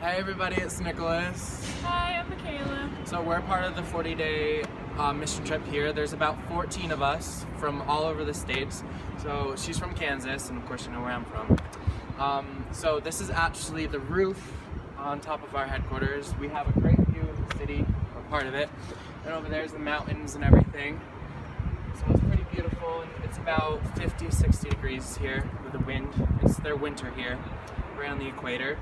Hi everybody, it's Nicholas. Hi, I'm Michaela. So we're part of the 40-day mission trip here. There's about 14 of us from all over the states. So she's from Kansas, and of course you know where I'm from. So this is actually the roof on top of our headquarters. We have a great view of the city, or part of it. And over there's the mountains and everything. So it's pretty beautiful. It's about 50, 60 degrees here with the wind. It's their winter here, right on the equator.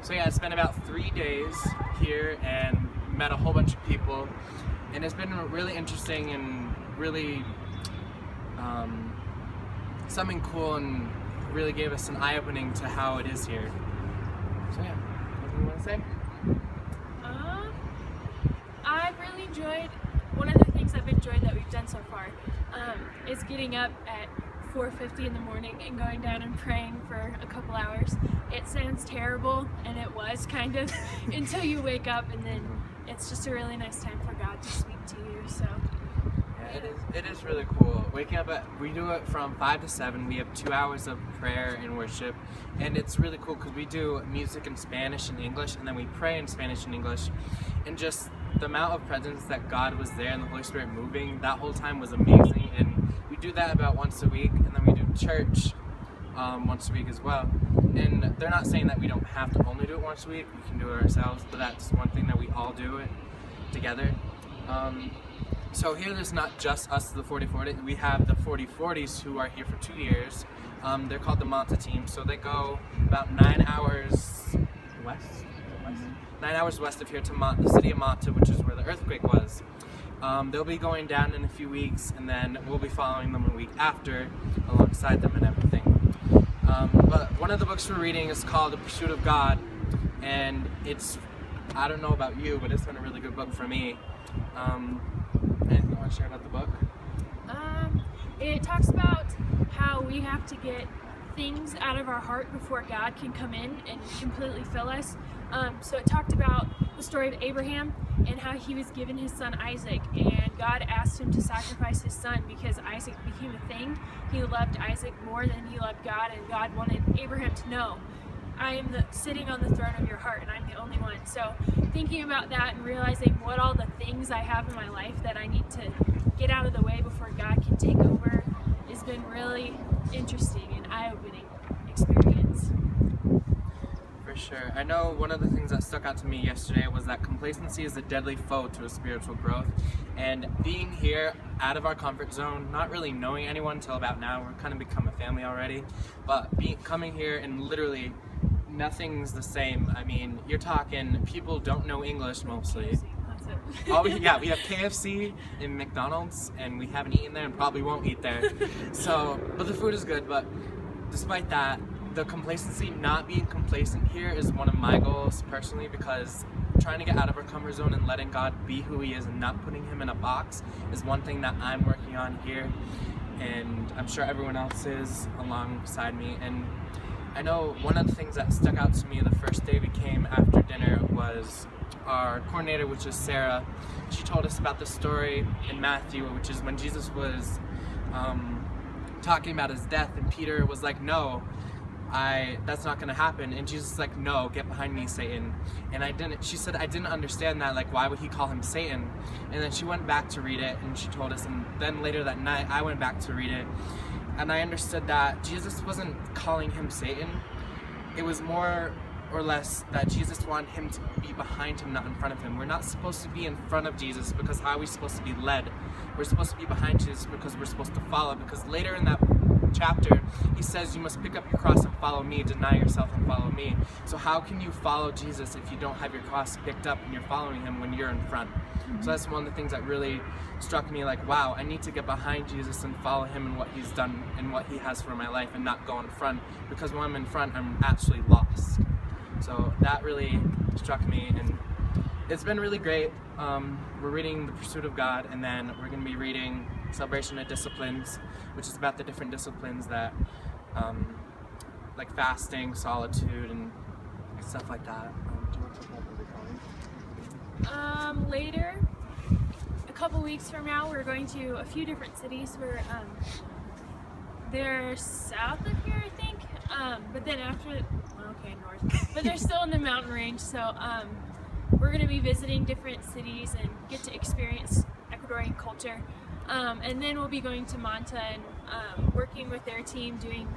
So yeah, it's been about 3 days here and met a whole bunch of people, and it's been really interesting and really something cool, and really gave us an eye-opening to how it is here. So yeah, anything you want to say? I've really enjoyed, one of the things I've enjoyed that we've done so far is getting up at 4:50 in the morning and going down and praying for a couple hours. It sounds terrible, and it was kind of until you wake up, and then it's just a really nice time for God to speak to you. So yeah, it is really cool. Waking up we do it from 5 to 7. We have 2 hours of prayer and worship, and it's really cool because we do music in Spanish and English, and then we pray in Spanish and English, and just the amount of presence that God was there and the Holy Spirit moving that whole time was amazing. And we do that about once a week, and then we do church once a week as well. And they're not saying that we don't have to only do it once a week, we can do it ourselves, but that's one thing that we all do it together. So here there's not just us, the 40-40, we have the 40-40s who are here for 2 years. They're called the Manta team, so they go about 9 hours west? 9 hours west of here to the city of Manta, which is where the earthquake was. They'll be going down in a few weeks, and then we'll be following them a week after, alongside them and everything. But one of the books we're reading is called The Pursuit of God, and it's, I don't know about you, but it's been a really good book for me. Anything you want to share about the book? it talks about how we have to get things out of our heart before God can come in and completely fill us. So it talked about the story of Abraham and how he was given his son Isaac, and God asked him to sacrifice his son because Isaac became a thing. He loved Isaac more than he loved God, and God wanted Abraham to know, I am sitting on the throne of your heart, and I'm the only one. So thinking about that and realizing what all the things I have in my life that I need to get out of the way before God can take over has been really interesting and eye-opening experience. For sure. I know one of the things that stuck out to me yesterday was that complacency is a deadly foe to a spiritual growth. And being here out of our comfort zone, not really knowing anyone until about now, we're kind of become a family already, but coming here and literally nothing's the same. I mean, you're talking, people don't know English mostly. That's it. We have KFC and McDonald's, and we haven't eaten there and probably won't eat there. But the food is good, but despite that, the complacency, not being complacent here is one of my goals personally, because trying to get out of our comfort zone and letting God be who he is and not putting him in a box is one thing that I'm working on here, and I'm sure everyone else is alongside me. And I know one of the things that stuck out to me the first day we came after dinner was our coordinator, which is Sarah. She told us about the story in Matthew, which is when Jesus was talking about his death, and Peter was like, no, that's not gonna happen. And Jesus is like, no, get behind me, Satan. And she said, I didn't understand that, like, why would he call him Satan? And then she went back to read it, and she told us, and then later that night I went back to read it, and I understood that Jesus wasn't calling him Satan. It was more or less that Jesus wanted him to be behind him, not in front of him. We're not supposed to be in front of Jesus, because how are we supposed to be led? We're supposed to be behind Jesus because we're supposed to follow, because later in that chapter he says you must pick up your cross and follow me, deny yourself and follow me. So how can you follow Jesus if you don't have your cross picked up and you're following him when you're in front? So that's one of the things that really struck me, like, wow, I need to get behind Jesus and follow him and what he's done and what he has for my life, and not go in front, because when I'm in front I'm actually lost. So that really struck me, and it's been really great. We're reading The Pursuit of God, and then we're going to be reading Celebration of Disciplines, which is about the different disciplines that, like fasting, solitude, and stuff like that. Do you want to talk about what we're calling? Later, a couple weeks from now, we're going to a few different cities. They're south of here, I think. But then after, north. but they're still in the mountain range. So we're going to be visiting different cities and get to experience Ecuadorian culture. And then we'll be going to Manta and working with their team, doing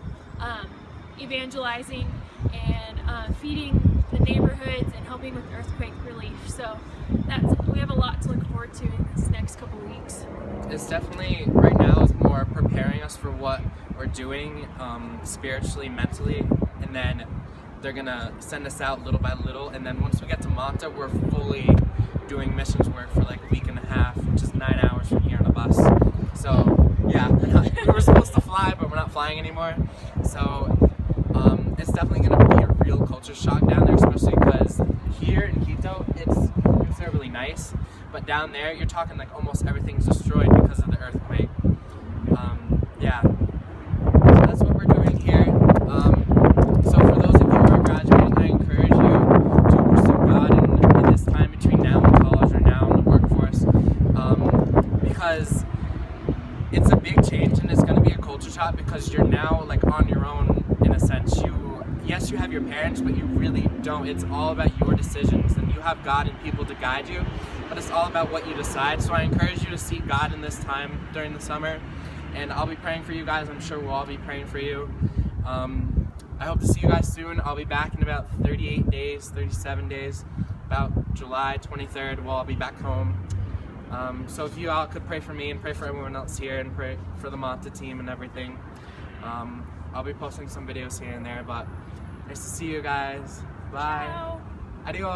evangelizing and feeding the neighborhoods and helping with earthquake relief. So we have a lot to look forward to in this next couple weeks. It's definitely, right now, is more preparing us for what we're doing spiritually, mentally, and then they're gonna send us out little by little, and then once we get to Manta, we're fully doing missions work for like a week and a half, which is 9 hours from here on a bus. So yeah, we were supposed to fly, but we're not flying anymore. So it's definitely gonna be a real culture shock down there, especially because here in Quito, it's considerably nice, but down there, you're talking like almost everything's destroyed because of the earthquake. Yeah, so that's what we're doing here. So for those of you who are graduating, I encourage you to pursue God in this time between now and college or now in the workforce, because it's a big change and it's going to be a culture shock because you're now like on your own in a sense. Yes, you have your parents, but you really don't. It's all about your decisions, and you have God and people to guide you, but it's all about what you decide. So I encourage you to seek God in this time during the summer, and I'll be praying for you guys. I'm sure we'll all be praying for you. I hope to see you guys soon. I'll be back in about 38 days, 37 days, about July 23rd. We'll all be back home. So if you all could pray for me and pray for everyone else here and pray for the Manta team and everything. I'll be posting some videos here and there, but nice to see you guys. Bye. Ciao. Adios.